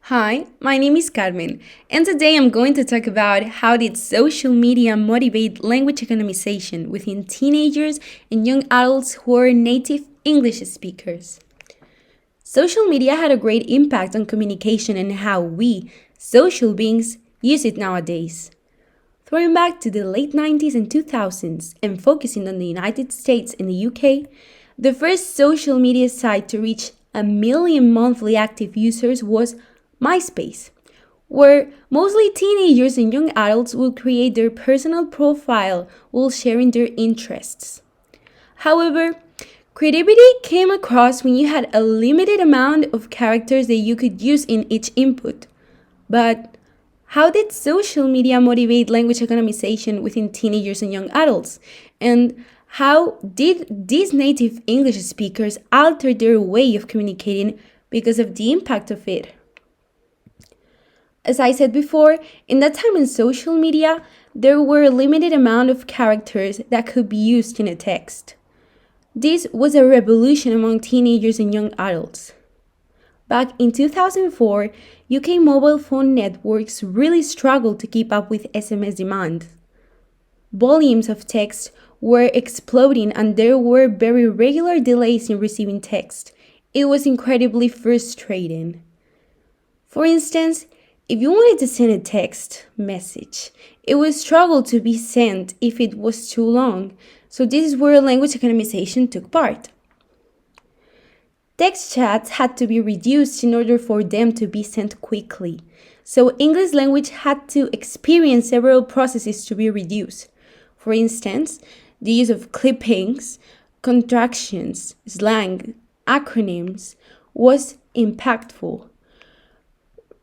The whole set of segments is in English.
Hi, my name is Carmen, and today I'm going to talk about how did social media motivate language economization within teenagers and young adults who are native English speakers. Social media had a great impact on communication and how we, social beings, use it nowadays. Throwing back to the late 90s and 2000s and focusing on the United States and the UK, the first social media site to reach 1 million monthly active users was MySpace, where mostly teenagers and young adults would create their personal profile while sharing their interests. However, creativity came across when you had a limited amount of characters that you could use in each input. But how did social media motivate language economization within teenagers and young adults? And how did these native English speakers alter their way of communicating because of the impact of it? As I said before, in that time in social media, there were a limited amount of characters that could be used in a text. This was a revolution among teenagers and young adults. Back in 2004, UK mobile phone networks really struggled to keep up with SMS demand. Volumes of text were exploding and there were very regular delays in receiving text. It was incredibly frustrating. For instance, if you wanted to send a text message, it would struggle to be sent if it was too long, so this is where language economization took part. Text chats had to be reduced in order for them to be sent quickly, so English language had to experience several processes to be reduced. For instance, the use of clippings, contractions, slang, acronyms was impactful.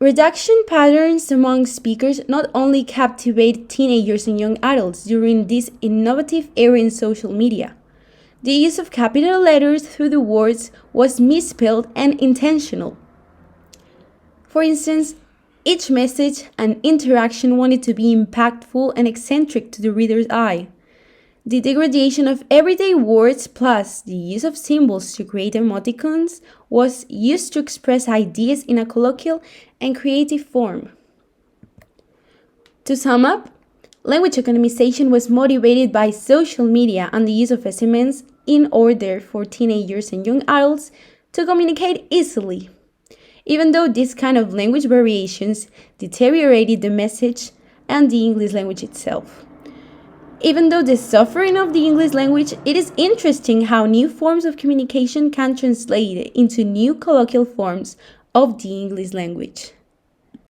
Reduction patterns among speakers not only captivate teenagers and young adults during this innovative era in social media. The use of capital letters through the words was misspelled and intentional. For instance, each message and interaction wanted to be impactful and eccentric to the reader's eye. The degradation of everyday words plus the use of symbols to create emoticons was used to express ideas in a colloquial and creative form. To sum up, language economization was motivated by social media and the use of SMS in order for teenagers and young adults to communicate easily. Even though this kind of language variations deteriorated the message and the English language itself. Even though the suffering of the English language, it is interesting how new forms of communication can translate into new colloquial forms of the English language.